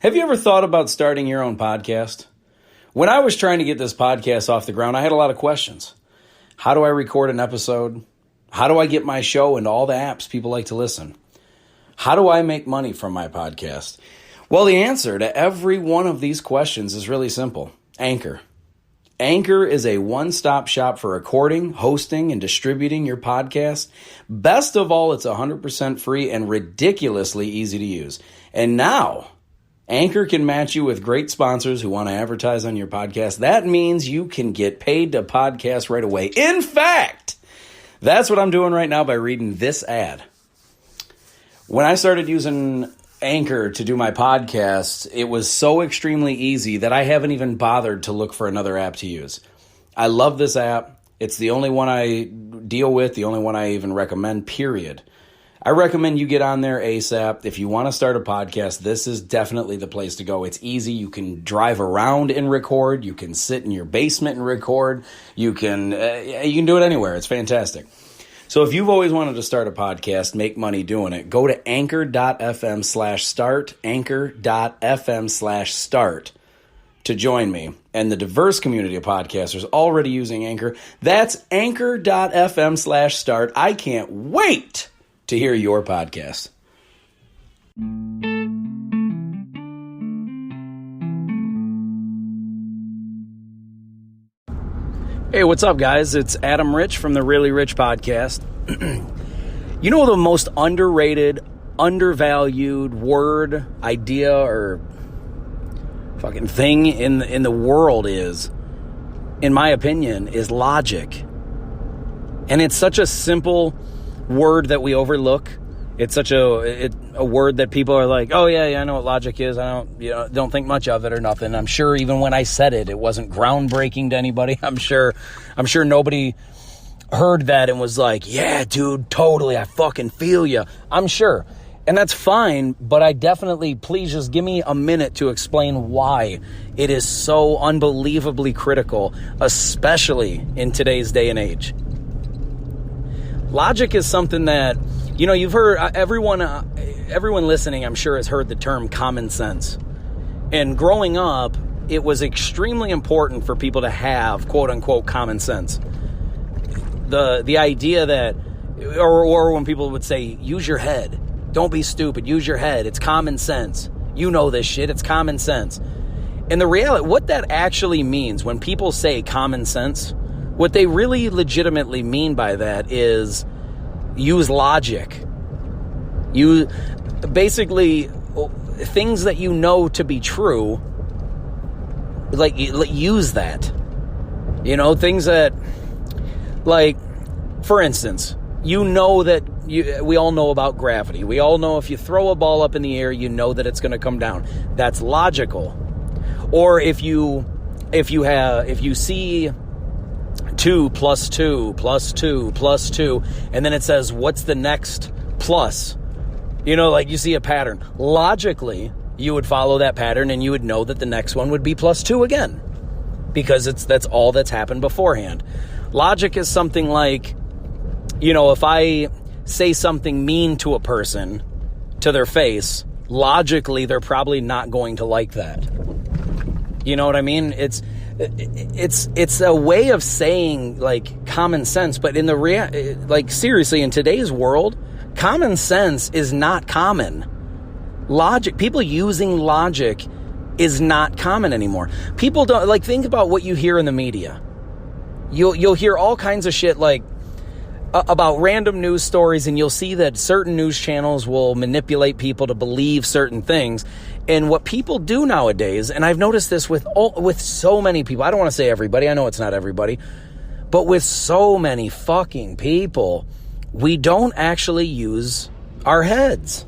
Have you ever thought about starting your own podcast? When I was trying to get this podcast off the ground, I had a lot of questions. How do I record an episode? How do I get my show into all the apps people like to listen? How do I make money from my podcast? Well, the answer to every one of these questions is really simple. Anchor. Anchor is a one-stop shop for recording, hosting, and distributing your podcast. Best of all, it's 100% free and ridiculously easy to use. And now, Anchor can match you with great sponsors who want to advertise on your podcast. That means you can get paid to podcast right away. In fact, that's what I'm doing right now by reading this ad. When I started using Anchor to do my podcast, it was so extremely easy that I haven't even bothered to look for another app to use. I love this app. It's the only one I deal with, the only one I even recommend, period. I recommend you get on there ASAP. If you want to start a podcast, this is definitely the place to go. It's easy. You can drive around and record. You can sit in your basement and record. You can do it anywhere. It's fantastic. So if you've always wanted to start a podcast, make money doing it, go to anchor.fm/start, anchor.fm/start to join me and the diverse community of podcasters already using Anchor. That's anchor.fm/start. I can't wait to hear your podcast. Hey, what's up, guys? It's Adam Rich from the Really Rich Podcast. You know the most underrated, undervalued word, idea, or fucking thing in the world is, in my opinion, is logic. And it's such a simple word that we overlook. It's such a word that people are like, oh yeah, I know what logic is. I don't think much of it or nothing. I'm sure even when I said it, it wasn't groundbreaking to anybody. I'm sure nobody heard that and was like, yeah, dude, totally, I fucking feel you. I'm sure. And that's fine, but I definitely, please just give me a minute to explain why it is so unbelievably critical, especially in today's day and age. Logic is something that, you've heard, everyone listening, I'm sure, has heard the term common sense. And growing up, it was extremely important for people to have, quote unquote, common sense. The idea that, or when people would say, use your head, don't be stupid, use your head, it's common sense. You know this shit, it's common sense. And the reality, what that actually means when people say common sense, what they really legitimately mean by that is use logic. You basically, things that you know to be true, like use that. Things that, like, for instance, that we all know about gravity. We all know if you throw a ball up in the air, you know that it's going to come down. That's logical. Or if you see 2 plus 2 plus 2 plus 2, and then it says, what's the next plus? Like you see a pattern. Logically, you would follow that pattern and you would know that the next one would be plus 2 again, because that's all that's happened beforehand. Logic is something like, if I say something mean to a person to their face, logically, they're probably not going to like that. You know what I mean? It's a way of saying, like, common sense, but in the seriously, in today's world, common sense is not common. Logic, people using logic is not common anymore. People don't, think about what you hear in the media. You'll hear all kinds of shit, about random news stories, and you'll see that certain news channels will manipulate people to believe certain things. And what people do nowadays, and I've noticed this with so many people, I don't want to say everybody, I know it's not everybody, but with so many fucking people, we don't actually use our heads.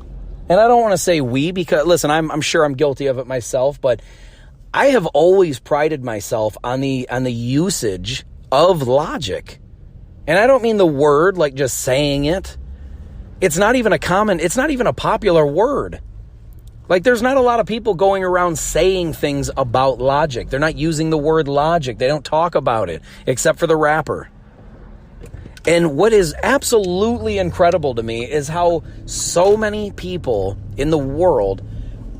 And I don't want to say we, because, listen, I'm sure I'm guilty of it myself, but I have always prided myself on the usage of logic. And I don't mean the word, like just saying it. It's not even a popular word. There's not a lot of people going around saying things about logic. They're not using the word logic. They don't talk about it, except for the rapper. And what is absolutely incredible to me is how so many people in the world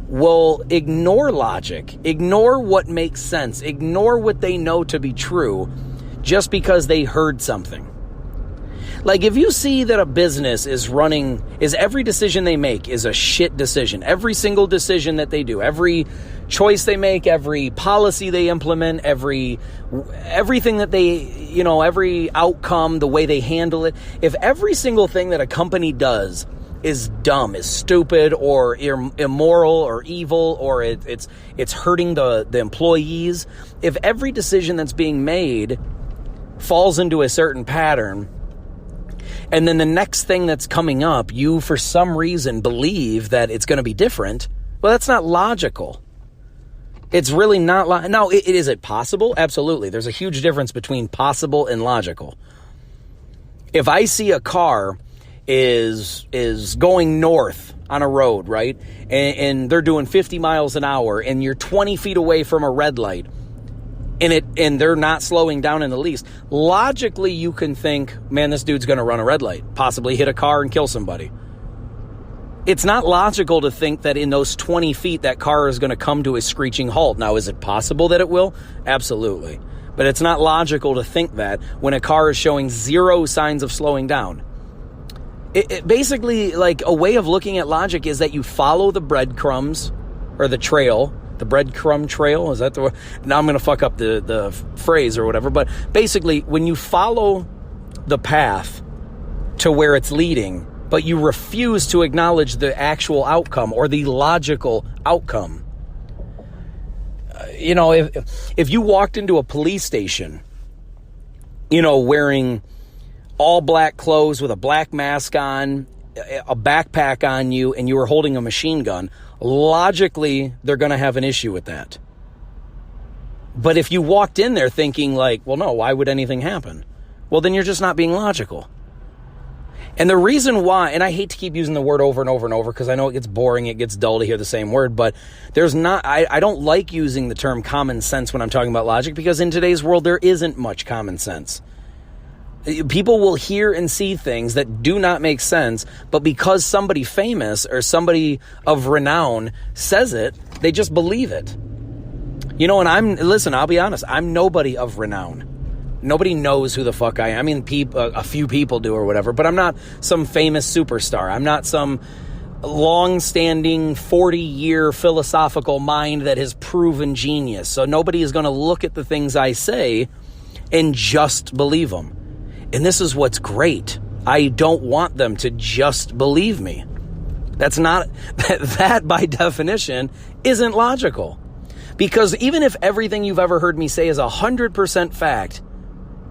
will ignore logic, ignore what makes sense, ignore what they know to be true just because they heard something. Like, if you see that a business is every decision they make is a shit decision, every single decision that they do, every choice they make, every policy they implement, everything that they, every outcome, the way they handle it, if every single thing that a company does is dumb, is stupid, or immoral, or evil, or it's hurting the employees, if every decision that's being made falls into a certain pattern, and then the next thing that's coming up, you for some reason believe that it's going to be different, well, that's not logical. It's really not. Now, is it possible? Absolutely. There's a huge difference between possible and logical. If I see a car is going north on a road, right, and they're doing 50 miles an hour, and you're 20 feet away from a red light, and they're not slowing down in the least, logically you can think, man, this dude's going to run a red light, possibly hit a car and kill somebody. It's not logical to think that in those 20 feet that car is going to come to a screeching halt. Now, is it possible that it will? Absolutely. But it's not logical to think that when a car is showing zero signs of slowing down. It basically, like, a way of looking at logic is that you follow the breadcrumbs, or the trail, the breadcrumb trail. Is that the word? Now I'm going to fuck up the phrase or whatever. But basically, when you follow the path to where it's leading, but you refuse to acknowledge the actual outcome or the logical outcome. If you walked into a police station, wearing all black clothes with a black mask on, a backpack on you, and you were holding a machine gun, logically, they're going to have an issue with that. But if you walked in there thinking like, well, no, why would anything happen? Well, then you're just not being logical. And the reason why, and I hate to keep using the word over and over and over because I know it gets boring, it gets dull to hear the same word, but I don't like using the term common sense when I'm talking about logic, because in today's world, there isn't much common sense. People will hear and see things that do not make sense, but because somebody famous or somebody of renown says it, they just believe it. And I'll be honest, I'm nobody of renown. Nobody knows who the fuck I am. I mean, a few people do or whatever, but I'm not some famous superstar. I'm not some long-standing 40-year philosophical mind that has proven genius. So nobody is going to look at the things I say and just believe them. And this is what's great. I don't want them to just believe me. That by definition isn't logical. Because even if everything you've ever heard me say is 100% fact,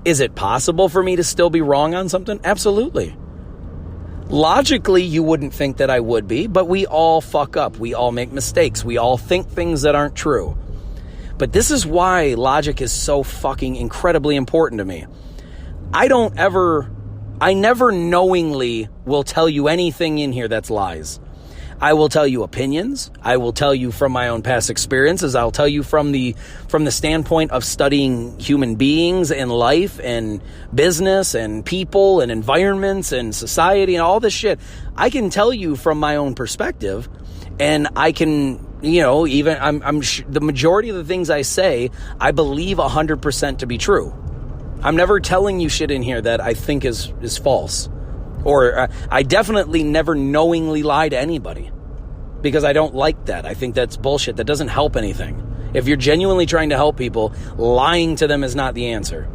is it possible for me to still be wrong on something? Absolutely. Logically, you wouldn't think that I would be, but we all fuck up. We all make mistakes. We all think things that aren't true. But this is why logic is so fucking incredibly important to me. I never knowingly will tell you anything in here that's lies. I will tell you opinions. I will tell you from my own past experiences. I'll tell you from the standpoint of studying human beings and life and business and people and environments and society and all this shit. I can tell you from my own perspective, and I can, the majority of the things I say, I believe 100% to be true. I'm never telling you shit in here that I think is false. Or I definitely never knowingly lie to anybody, because I don't like that. I think that's bullshit. That doesn't help anything. If you're genuinely trying to help people, lying to them is not the answer.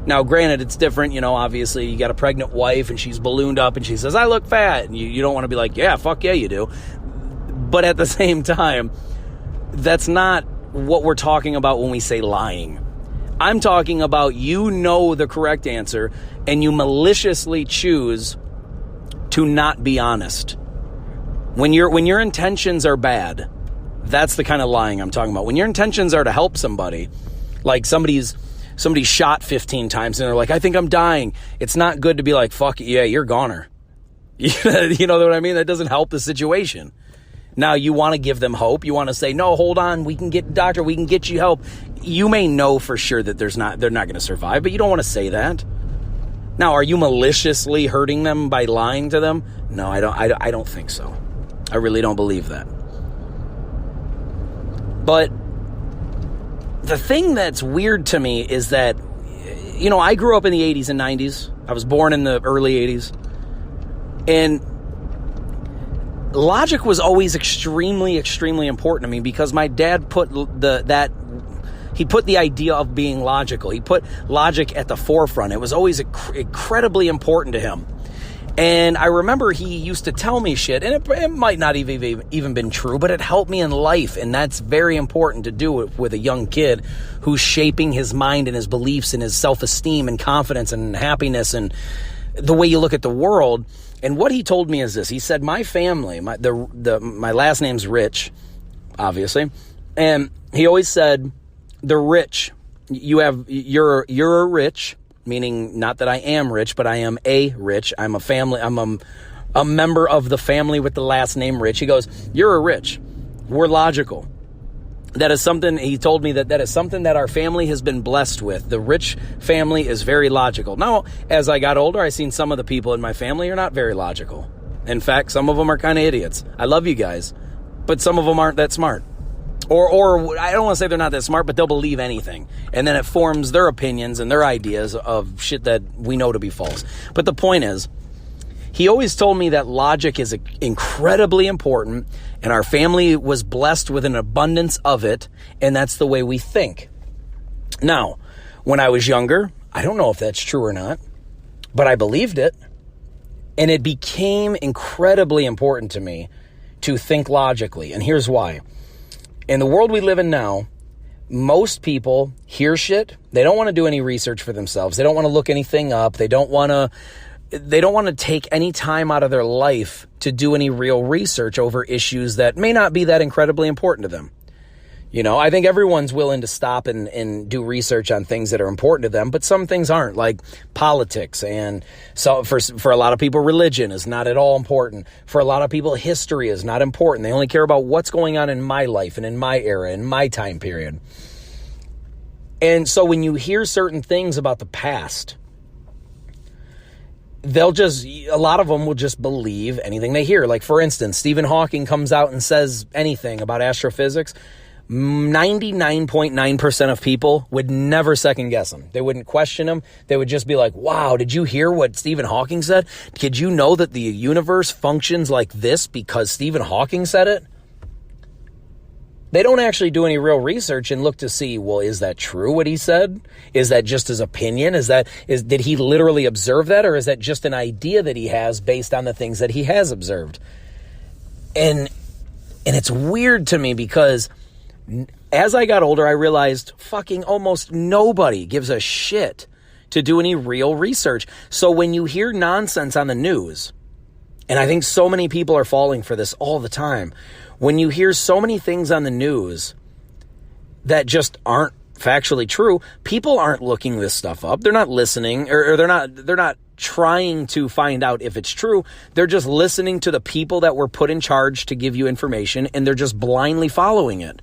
Now, granted, it's different. Obviously, you got a pregnant wife and she's ballooned up and she says, I look fat. And you don't want to be like, yeah, fuck yeah, you do. But at the same time, that's not what we're talking about when we say lying. I'm talking about the correct answer and you maliciously choose to not be honest. When your intentions are bad, that's the kind of lying I'm talking about. When your intentions are to help somebody, like somebody's shot 15 times and they're like, I think I'm dying. It's not good to be like, fuck yeah, you're goner. You know what I mean? That doesn't help the situation. Now, you want to give them hope. You want to say, no, hold on. We can get doctor. We can get you help. You may know for sure that they're not going to survive, but you don't want to say that. Now, are you maliciously hurting them by lying to them? No, I don't think so. I really don't believe that. But the thing that's weird to me is that, you know, I grew up in the 80s and 90s. I was born in the early 80s. And logic was always extremely, extremely important to me because my dad put he put the idea of being logical. He put logic at the forefront. It was always incredibly important to him. And I remember he used to tell me shit, and it might not even been true, but it helped me in life, and that's very important to do with a young kid who's shaping his mind and his beliefs and his self-esteem and confidence and happiness and the way you look at the world. And what he told me is this. He said, my family, my last name's Rich, obviously, and he always said, the rich, you're a rich, meaning not that I am rich, but I am a rich. I'm a member of the family with the last name Rich. He goes, you're a rich. We're logical. That is something, he told me that is something that our family has been blessed with. The Rich family is very logical. Now, as I got older, I seen some of the people in my family are not very logical. In fact, some of them are kind of idiots. I love you guys, but some of them aren't that smart. Or I don't want to say they're not that smart, but they'll believe anything. And then it forms their opinions and their ideas of shit that we know to be false. But the point is, he always told me that logic is incredibly important, and our family was blessed with an abundance of it, and that's the way we think. Now, when I was younger, I don't know if that's true or not, but I believed it. And it became incredibly important to me to think logically. And here's why. In the world we live in now, most people hear shit. They don't want to do any research for themselves. They don't want to look anything up. They don't want to take any time out of their life to do any real research over issues that may not be that incredibly important to them. You know, I think everyone's willing to stop and do research on things that are important to them, but some things aren't, like politics. And so for a lot of people, religion is not at all important. For a lot of people, history is not important. They only care about what's going on in my life and in my era, in my time period. And so when you hear certain things about the past, a lot of them will just believe anything they hear. Like, for instance, Stephen Hawking comes out and says anything about astrophysics. 99.9% of people would never second guess him. They wouldn't question him. They would just be like, wow, did you hear what Stephen Hawking said? Did you know that the universe functions like this because Stephen Hawking said it? They don't actually do any real research and look to see, well, is that true what he said? Is that just his opinion? Did he literally observe that? Or is that just an idea that he has based on the things that he has observed? And it's weird to me because as I got older, I realized fucking almost nobody gives a shit to do any real research. So when you hear nonsense on the news, and I think so many people are falling for this all the time, when you hear so many things on the news that just aren't factually true, people aren't looking this stuff up. They're not listening, or they're not trying to find out if it's true. They're just listening to the people that were put in charge to give you information, and they're just blindly following it.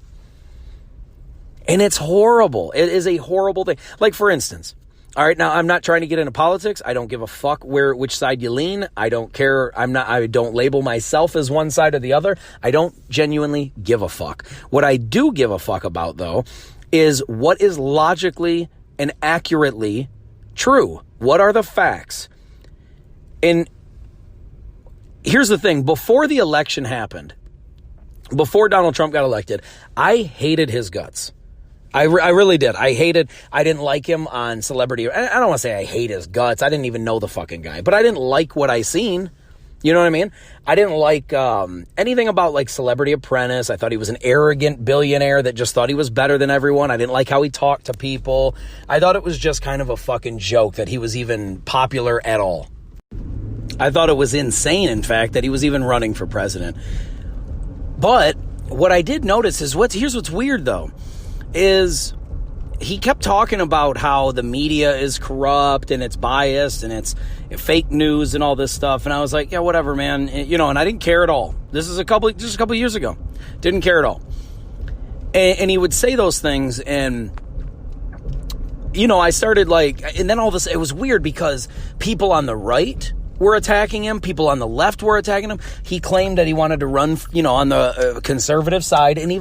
And it's horrible. It is a horrible thing. Like, for instance, all right, now I'm not trying to get into politics. I don't give a fuck which side you lean. I don't care. I don't label myself as one side or the other. I don't genuinely give a fuck. What I do give a fuck about, though, is what is logically and accurately true. What are the facts? And here's the thing. Before the election happened, before Donald Trump got elected, I hated his guts. I really did. I didn't like him on Celebrity. I don't want to say I hate his guts. I didn't even know the fucking guy, but I didn't like what I seen. You know what I mean? I didn't like anything about like Celebrity Apprentice. I thought he was an arrogant billionaire that just thought he was better than everyone. I didn't like how he talked to people. I thought it was just kind of a fucking joke that he was even popular at all. I thought it was insane, in fact, that he was even running for president. But what I did notice is here's what's weird, though, is he kept talking about how the media is corrupt and it's biased and it's fake news and all this stuff. And I was like, yeah, whatever, man. You know, and I didn't care at all. This is just a couple years ago. Didn't care at all. And he would say those things, and, you know, I started and then all this, it was weird because people on the right were attacking him. People on the left were attacking him. He claimed that he wanted to run, on the conservative side, and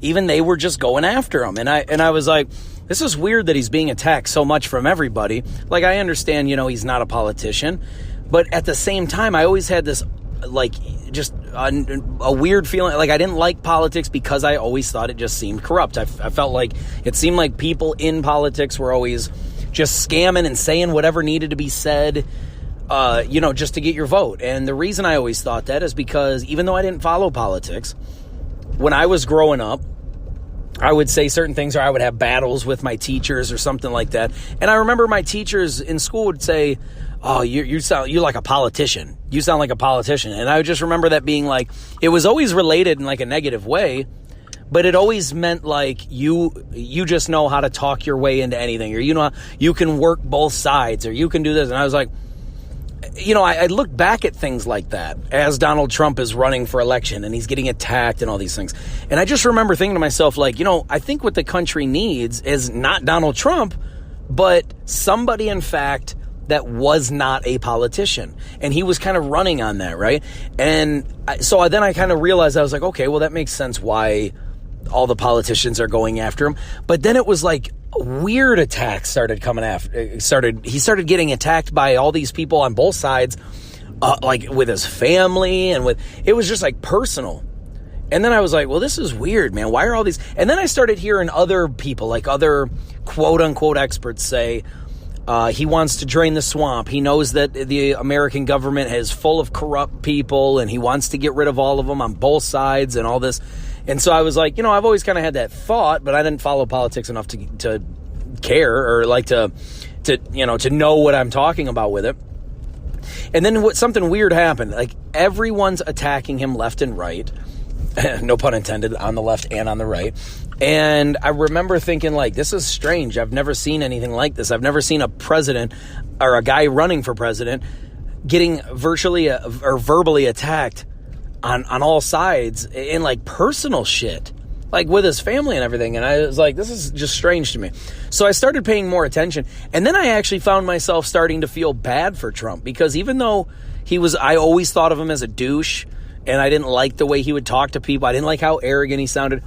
even they were just going after him. And I was like, this is weird that he's being attacked so much from everybody. Like, I understand, he's not a politician, but at the same time, I always had this, like, just a weird feeling. Like, I didn't like politics because I always thought it just seemed corrupt. I felt like it seemed like people in politics were always just scamming and saying whatever needed to be said, just to get your vote. And the reason I always thought that is because even though I didn't follow politics, when I was growing up, I would say certain things, or I would have battles with my teachers or something like that. And I remember my teachers in school would say, "Oh, you're like a politician. You sound like a politician." And I just remember that being like, it was always related in like a negative way, but it always meant like you just know how to talk your way into anything, or you can work both sides, or you can do this. And I was like, I look back at things like that as Donald Trump is running for election and he's getting attacked and all these things. And I just remember thinking to myself, like, I think what the country needs is not Donald Trump, but somebody, in fact, that was not a politician. And he was kind of running on that, right? And so then I kind of realized, I was like, okay, well, that makes sense why all the politicians are going after him. But then it was like weird attacks started coming after. He started getting attacked by all these people on both sides, like with his family, and it was just like personal. And then I was like, well, this is weird, man. Why are all these? And then I started hearing other people, like other quote unquote experts, say, he wants to drain the swamp. He knows that the American government is full of corrupt people, and he wants to get rid of all of them on both sides and all this. And so I was like, I've always kind of had that thought, but I didn't follow politics enough to care, or like to know what I'm talking about with it. And then something weird happened. Like, everyone's attacking him left and right. No pun intended, on the left and on the right. And I remember thinking, like, this is strange. I've never seen anything like this. I've never seen a president or a guy running for president getting virtually or verbally attacked on all sides in like personal shit, like with his family and everything. And I was like, this is just strange to me. So I started paying more attention. And then I actually found myself starting to feel bad for Trump, because even though I always thought of him as a douche, and I didn't like the way he would talk to people. I didn't like how arrogant he sounded.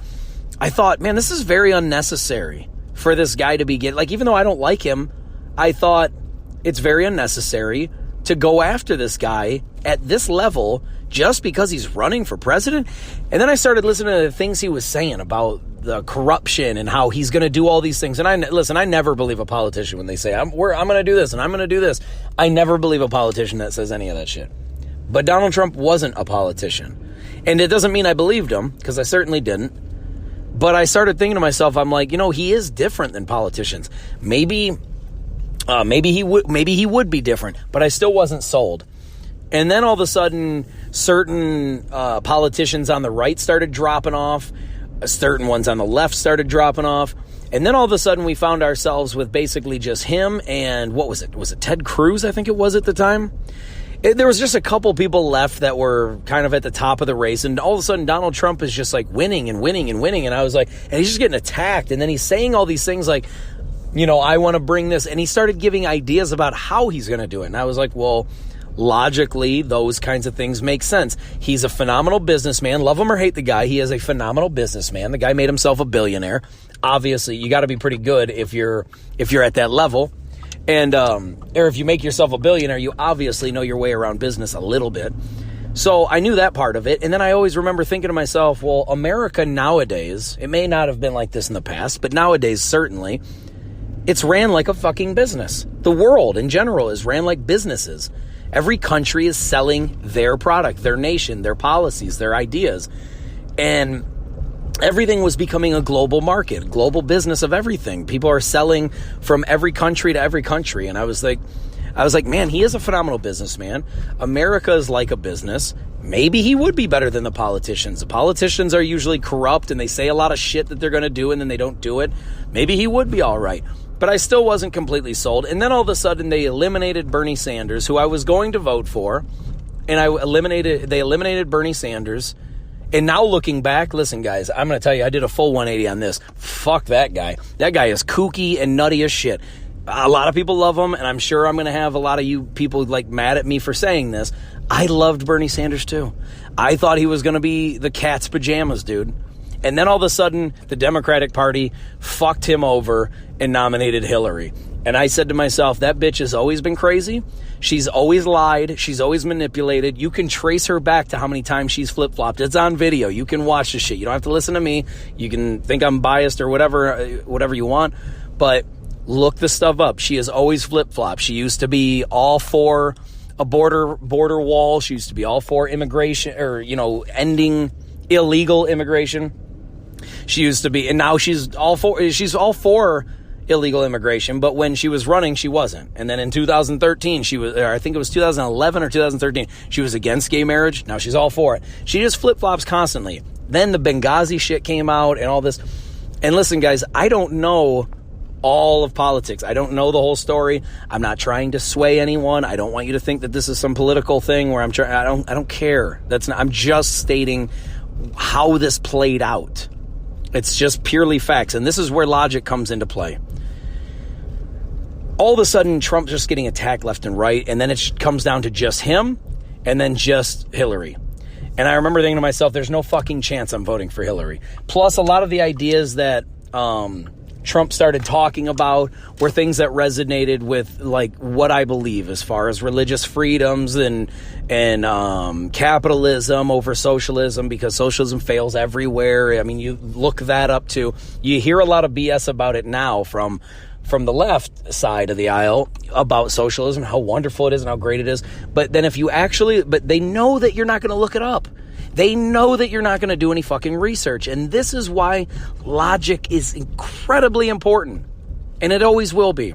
I thought, man, this is very unnecessary for this guy to be even though I don't like him, I thought it's very unnecessary to go after this guy at this level just because he's running for president. And then I started listening to the things he was saying about the corruption and how he's going to do all these things. And I never believe a politician when they say, I'm going to do this and I'm going to do this. I never believe a politician that says any of that shit. But Donald Trump wasn't a politician. And it doesn't mean I believed him, because I certainly didn't. But I started thinking to myself, I'm like, he is different than politicians. Maybe he would be different, but I still wasn't sold. And then all of a sudden, certain politicians on the right started dropping off. Certain ones on the left started dropping off. And then all of a sudden, we found ourselves with basically just him and, what was it? Was it Ted Cruz, I think it was at the time? There was just a couple people left that were kind of at the top of the race. And all of a sudden, Donald Trump is just like winning and winning and winning. And I was like, and he's just getting attacked. And then he's saying all these things like, I want to bring this. And he started giving ideas about how he's going to do it. And I was like, well, logically, those kinds of things make sense. He's a phenomenal businessman. Love him or hate the guy, he is a phenomenal businessman. The guy made himself a billionaire. Obviously, you got to be pretty good if you're at that level. And or if you make yourself a billionaire, you obviously know your way around business a little bit. So I knew that part of it. And then I always remember thinking to myself, well, America nowadays, it may not have been like this in the past, but nowadays, certainly, it's ran like a fucking business. The world in general is ran like businesses. Every country is selling their product, their nation, their policies, their ideas. And everything was becoming a global market, global business of everything. People are selling from every country to every country. And I was like, man, he is a phenomenal businessman. America is like a business. Maybe he would be better than the politicians. The politicians are usually corrupt and they say a lot of shit that they're going to do and then they don't do it. Maybe he would be all right. But I still wasn't completely sold. And then all of a sudden they eliminated Bernie Sanders, who I was going to vote for. And they eliminated Bernie Sanders. And now looking back, listen, guys, I'm going to tell you, I did a full 180 on this. Fuck that guy. That guy is kooky and nutty as shit. A lot of people love him, and I'm sure I'm going to have a lot of you people like mad at me for saying this. I loved Bernie Sanders too. I thought he was going to be the cat's pajamas, dude. And then all of a sudden, the Democratic Party fucked him over and nominated Hillary. And I said to myself, that bitch has always been crazy. She's always lied. She's always manipulated. You can trace her back to how many times she's flip-flopped. It's on video. You can watch the shit. You don't have to listen to me. You can think I'm biased or whatever you want. But look the stuff up. She has always flip-flopped. She used to be all for a border wall. She used to be all for immigration or, ending illegal immigration. She used to be, and now she's all for illegal immigration, but when she was running, she wasn't. And then in 2013, I think it was 2011 or 2013, she was against gay marriage. Now she's all for it. She just flip-flops constantly. Then the Benghazi shit came out and all this. And listen, guys, I don't know all of politics. I don't know the whole story. I'm not trying to sway anyone. I don't want you to think that this is some political thing where I don't care. I'm just stating how this played out. It's just purely facts. And this is where logic comes into play. All of a sudden, Trump's just getting attacked left and right. And then it comes down to just him and then just Hillary. And I remember thinking to myself, there's no fucking chance I'm voting for Hillary. Plus, a lot of the ideas that Trump started talking about were things that resonated with like what I believe as far as religious freedoms and capitalism over socialism, because socialism fails everywhere. I mean, you look that up too. You hear a lot of BS about it now from the left side of the aisle about socialism, how wonderful it is and how great it is. But then but they know that you're not going to look it up. They know that you're not going to do any fucking research. And this is why logic is incredibly important. And it always will be.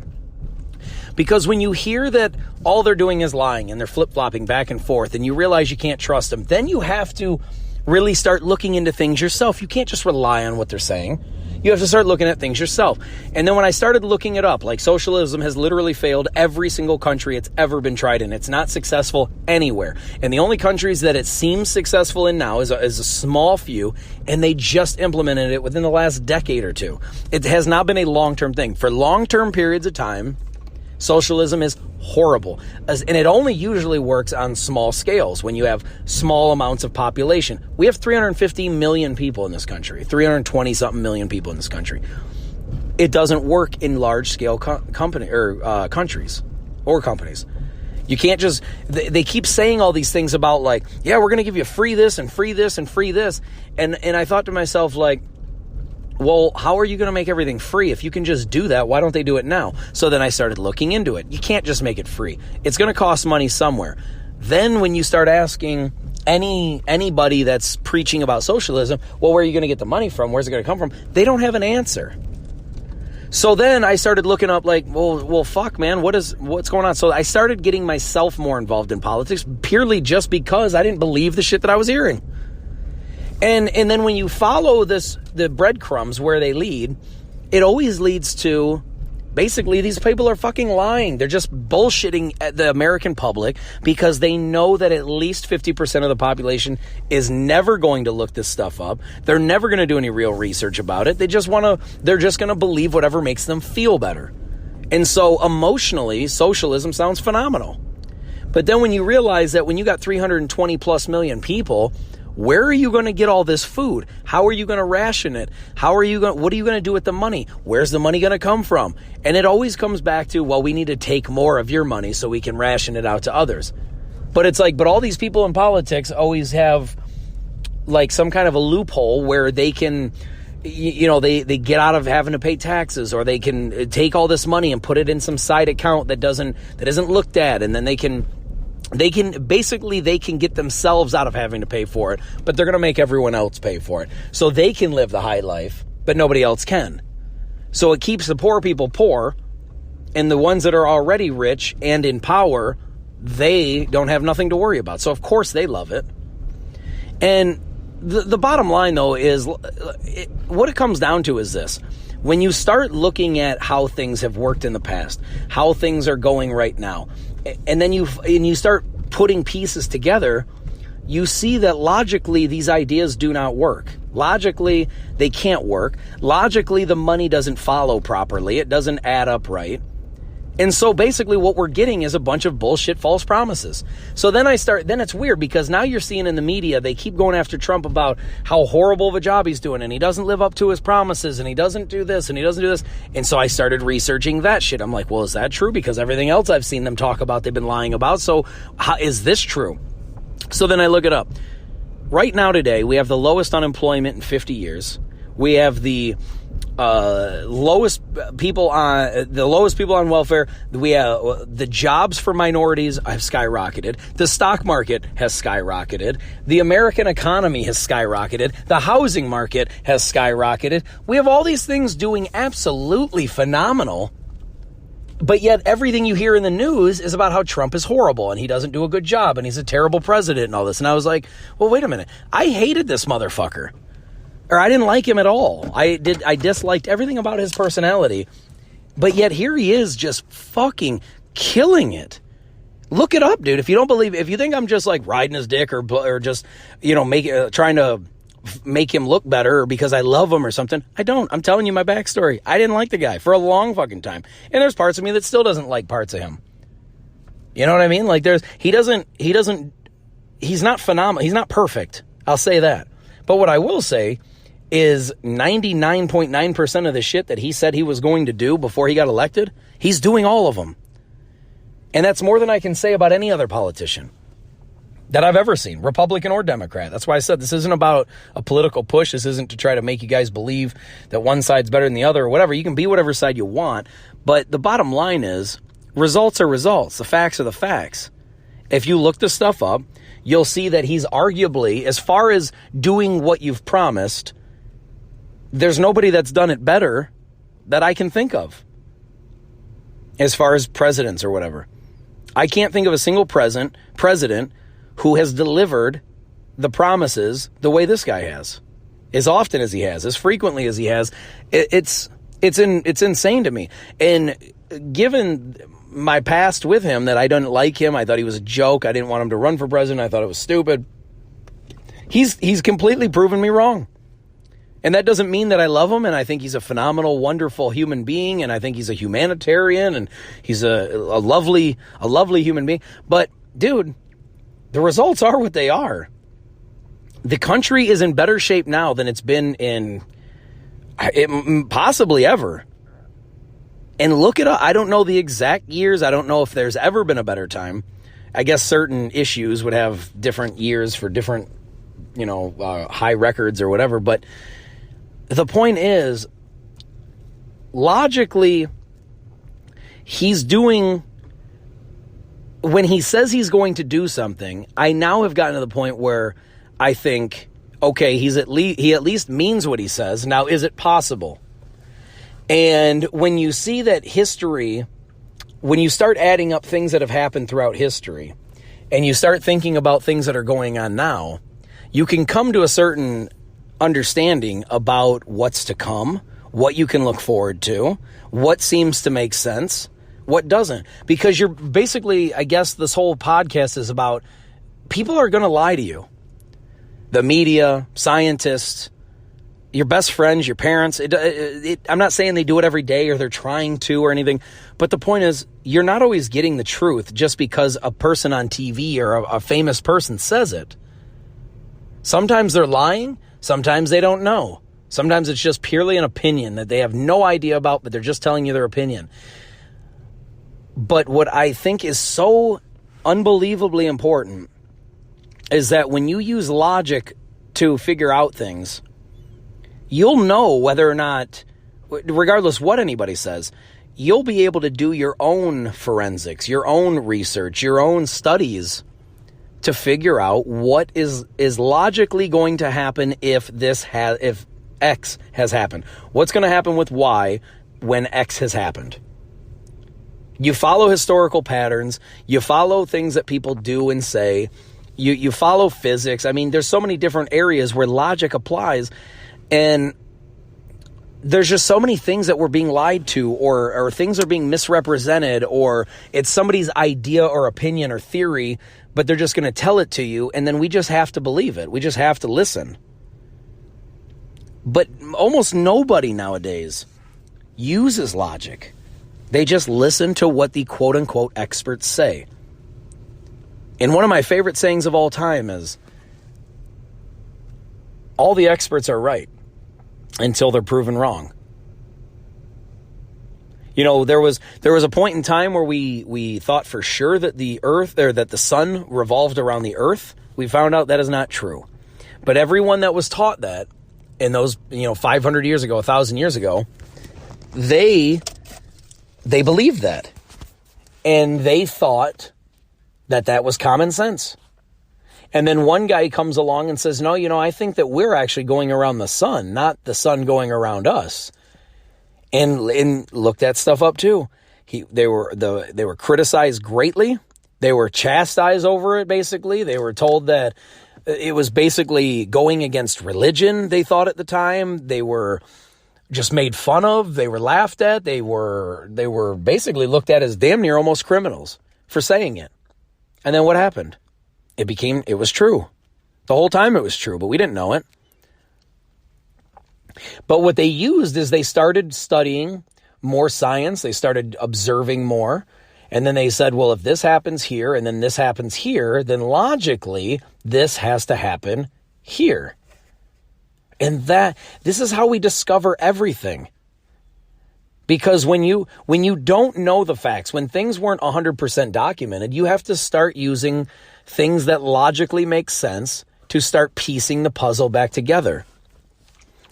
Because when you hear that all they're doing is lying and they're flip-flopping back and forth and you realize you can't trust them, then you have to really start looking into things yourself. You can't just rely on what they're saying. You have to start looking at things yourself. And then when I started looking it up, like socialism has literally failed every single country it's ever been tried in. It's not successful anywhere. And the only countries that it seems successful in now is a small few, and they just implemented it within the last decade or two. It has not been a long-term thing. For long-term periods of time, socialism is horrible. And it only usually works on small scales when you have small amounts of population. We have 350 million people in this country, 320-something million people in this country. It doesn't work in large-scale countries or companies. You can't just... They keep saying all these things about, like, yeah, we're going to give you free this and free this and free this. And I thought to myself, like, well, how are you going to make everything free? If you can just do that, why don't they do it now? So then I started looking into it. You can't just make it free. It's going to cost money somewhere. Then when you start asking anybody that's preaching about socialism, well, where are you going to get the money from? Where's it going to come from? They don't have an answer. So then I started looking up like, well, fuck, man, what's going on? So I started getting myself more involved in politics purely just because I didn't believe the shit that I was hearing. And then when you follow the breadcrumbs where they lead, it always leads to basically these people are fucking lying. They're just bullshitting at the American public because they know that at least 50% of the population is never going to look this stuff up. They're never going to do any real research about it. They're just going to believe whatever makes them feel better. And so emotionally, socialism sounds phenomenal. But then when you realize that when you got 320 plus million people, where are you going to get all this food? How are you going to ration it? What are you going to do with the money? Where's the money going to come from? And it always comes back to, well, we need to take more of your money so we can ration it out to others. But it's like, but all these people in politics always have like some kind of a loophole where they can, they get out of having to pay taxes, or they can take all this money and put it in some side account that isn't looked at, and then they can get themselves out of having to pay for it, but they're going to make everyone else pay for it. So they can live the high life, but nobody else can. So it keeps the poor people poor, and the ones that are already rich and in power, they don't have nothing to worry about. So of course they love it. And the bottom line, though, is what it comes down to is this. When you start looking at how things have worked in the past, how things are going right now, and then you start putting pieces together, you see that logically these ideas do not work. Logically, they can't work. Logically, the money doesn't follow properly. It doesn't add up right. And so basically what we're getting is a bunch of bullshit false promises. So then it's weird because now you're seeing in the media, they keep going after Trump about how horrible of a job he's doing and he doesn't live up to his promises and he doesn't do this and he doesn't do this. And so I started researching that shit. I'm like, well, is that true? Because everything else I've seen them talk about, they've been lying about. So is this true? So then I look it up. Right now today, we have the lowest unemployment in 50 years. We have the lowest people on welfare. We have the jobs for minorities have skyrocketed. The stock market has skyrocketed. The American economy has skyrocketed. The housing market has skyrocketed. We have all these things doing absolutely phenomenal. But yet everything you hear in the news is about how Trump is horrible and he doesn't do a good job and he's a terrible president and all this. And I was like, well, wait a minute. I hated this motherfucker. Or I didn't like him at all. I disliked everything about his personality. But yet here he is just fucking killing it. Look it up, dude. If you think I'm just like riding his dick or just, trying to make him look better or because I love him or something, I don't. I'm telling you my backstory. I didn't like the guy for a long fucking time. And there's parts of me that still doesn't like parts of him. You know what I mean? Like he's not phenomenal. He's not perfect. I'll say that. But what I will say is 99.9% of the shit that he said he was going to do before he got elected, he's doing all of them. And that's more than I can say about any other politician that I've ever seen, Republican or Democrat. That's why I said this isn't about a political push. This isn't to try to make you guys believe that one side's better than the other or whatever. You can be whatever side you want. But the bottom line is results are results. The facts are the facts. If you look this stuff up, you'll see that he's arguably, as far as doing what you've promised, there's nobody that's done it better that I can think of as far as presidents or whatever. I can't think of a single president who has delivered the promises the way this guy has, as often as he has, as frequently as he has. It's insane to me. And given my past with him, that I didn't like him, I thought he was a joke, I didn't want him to run for president, I thought it was stupid. He's completely proven me wrong. And that doesn't mean that I love him, and I think he's a phenomenal, wonderful human being, and I think he's a humanitarian, and he's a lovely human being. But, dude, the results are what they are. The country is in better shape now than it's been in possibly ever. And look it up. I don't know the exact years. I don't know if there's ever been a better time. I guess certain issues would have different years for different, high records or whatever. But the point is, logically, he's doing, when he says he's going to do something, I now have gotten to the point where I think, okay, he at least means what he says. Now, is it possible? And when you see that history, when you start adding up things that have happened throughout history, and you start thinking about things that are going on now, you can come to a certain understanding about what's to come, what you can look forward to, what seems to make sense, what doesn't. Because you're basically, I guess this whole podcast is about, people are going to lie to you. The media, scientists, your best friends, your parents. I'm not saying they do it every day or they're trying to or anything, but the point is, you're not always getting the truth just because a person on TV or a famous person says it. Sometimes they're lying. Sometimes they don't know. Sometimes it's just purely an opinion that they have no idea about, but they're just telling you their opinion. But what I think is so unbelievably important is that when you use logic to figure out things, you'll know whether or not, regardless what anybody says, you'll be able to do your own forensics, your own research, your own studies to figure out what is logically going to happen if X has happened. What's going to happen with Y when X has happened? You follow historical patterns. You follow things that people do and say. You follow physics. I mean, there's so many different areas where logic applies. And there's just so many things that we're being lied to, or things are being misrepresented, or it's somebody's idea or opinion or theory, but they're just going to tell it to you, and then we just have to believe it. We just have to listen. But almost nobody nowadays uses logic. They just listen to what the quote-unquote experts say. And one of my favorite sayings of all time is, all the experts are right until they're proven wrong. You know, there was a point in time where we thought for sure that the earth, or that the sun revolved around the earth. We found out that is not true. But everyone that was taught that in those, 500 years ago, 1,000 years ago, they believed that. And they thought that was common sense. And then one guy comes along and says, no, I think that we're actually going around the sun, not the sun going around us. And looked that stuff up too. They were criticized greatly. They were chastised over it, basically. They were told that it was basically going against religion, they thought at the time. They were just made fun of. They were laughed at. They were basically looked at as damn near almost criminals for saying it. And then what happened? It was true. The whole time it was true, but we didn't know it. But what they used is they started studying more science. They started observing more. And then they said, well, if this happens here and then this happens here, then logically this has to happen here. And this is how we discover everything. Because when you don't know the facts, when things weren't 100% documented, you have to start using things that logically make sense to start piecing the puzzle back together.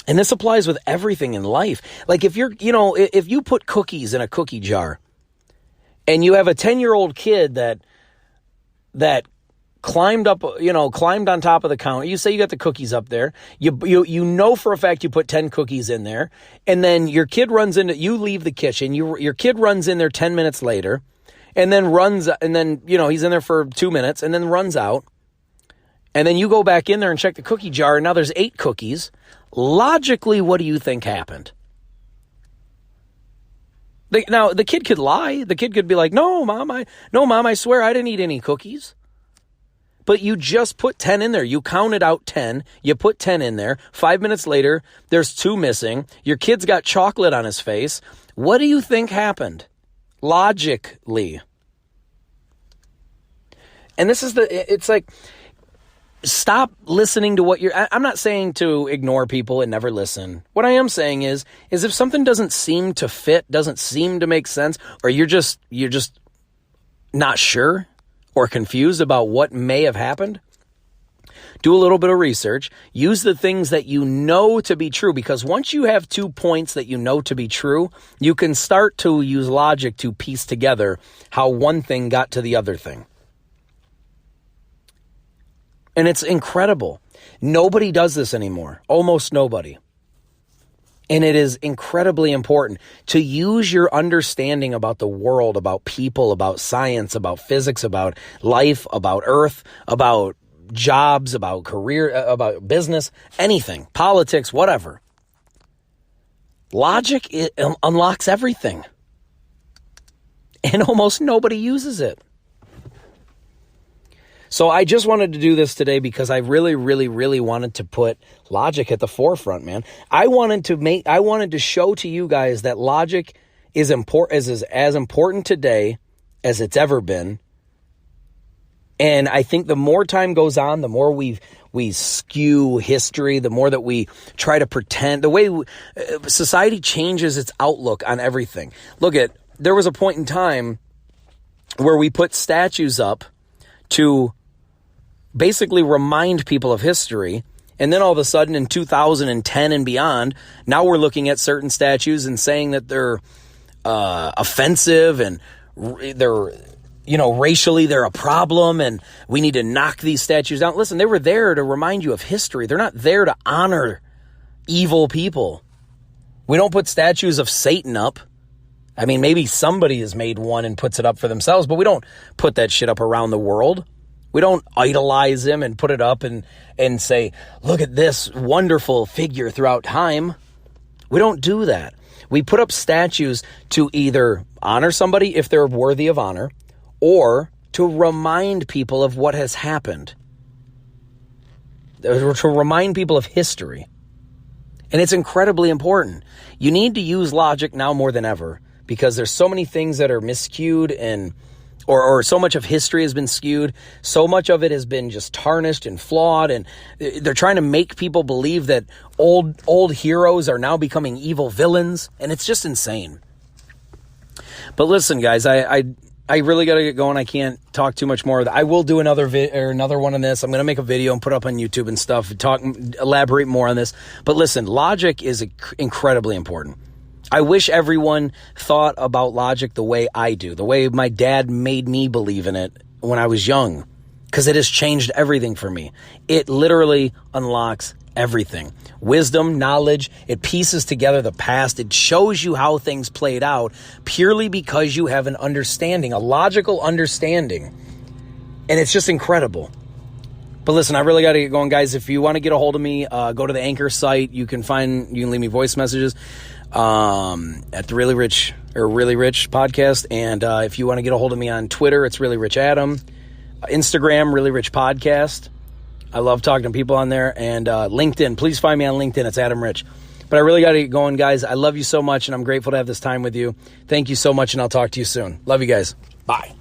And this applies with everything in life. Like if you put cookies in a cookie jar and you have a 10-year-old kid that climbed on top of the counter. You say you got the cookies up there. You know for a fact you put 10 cookies in there. And then your kid you leave the kitchen. Your kid runs in there 10 minutes later and then he's in there for 2 minutes and then runs out. And then you go back in there and check the cookie jar and now there's 8 cookies. Logically, what do you think happened? Now, the kid could lie. The kid could be like, no, Mom, I swear I didn't eat any cookies. But you just put 10 in there. You counted out 10. You put 10 in there. 5 minutes later, there's 2 missing. Your kid's got chocolate on his face. What do you think happened? Logically. And it's like, stop listening to what I'm not saying to ignore people and never listen. What I am saying is if something doesn't seem to fit, doesn't seem to make sense, or you're just not sure or confused about what may have happened, do a little bit of research. Use the things that you know to be true, because once you have 2 points that you know to be true, you can start to use logic to piece together how one thing got to the other thing. And it's incredible. Nobody does this anymore. Almost nobody. And it is incredibly important to use your understanding about the world, about people, about science, about physics, about life, about earth, about jobs, about career, about business, anything, politics, whatever. Logic, it unlocks everything. And almost nobody uses it. So I just wanted to do this today because I really, really, really wanted to put logic at the forefront, man. I wanted to show to you guys that logic is as important today as it's ever been. And I think the more time goes on, the more we skew history, the more that we try to pretend, the way society changes its outlook on everything. There was a point in time where we put statues up to basically remind people of history. And then all of a sudden in 2010 and beyond, now we're looking at certain statues and saying that they're offensive and they're, racially they're a problem and we need to knock these statues down. Listen, they were there to remind you of history. They're not there to honor evil people. We don't put statues of Satan up. I mean, maybe somebody has made one and puts it up for themselves, but we don't put that shit up around the world. We don't idolize him and put it up and say, look at this wonderful figure throughout time. We don't do that. We put up statues to either honor somebody if they're worthy of honor or to remind people of what has happened. Or to remind people of history. And it's incredibly important. You need to use logic now more than ever because there's so many things that are miscued and or so much of history has been skewed. So much of it has been just tarnished and flawed, and they're trying to make people believe that old heroes are now becoming evil villains, and it's just insane. But listen, guys, I really got to get going. I can't talk too much more. I will do another one on this. I'm going to make a video and put up on YouTube and stuff, elaborate more on this. But listen, logic is incredibly important. I wish everyone thought about logic the way I do, the way my dad made me believe in it when I was young, because it has changed everything for me. It literally unlocks everything. Wisdom, knowledge, it pieces together the past. It shows you how things played out purely because you have an understanding, a logical understanding. And it's just incredible. But listen, I really got to get going, guys. If you want to get a hold of me, go to the Anchor site. You can leave me voice messages at the Really Rich podcast. And if you want to get a hold of me on Twitter, it's Really Rich Adam. Instagram, Really Rich Podcast. I love talking to people on there. And LinkedIn, please find me on LinkedIn. It's Adam Rich. But I really got to get going, guys. I love you so much, and I'm grateful to have this time with you. Thank you so much, and I'll talk to you soon. Love you guys. Bye.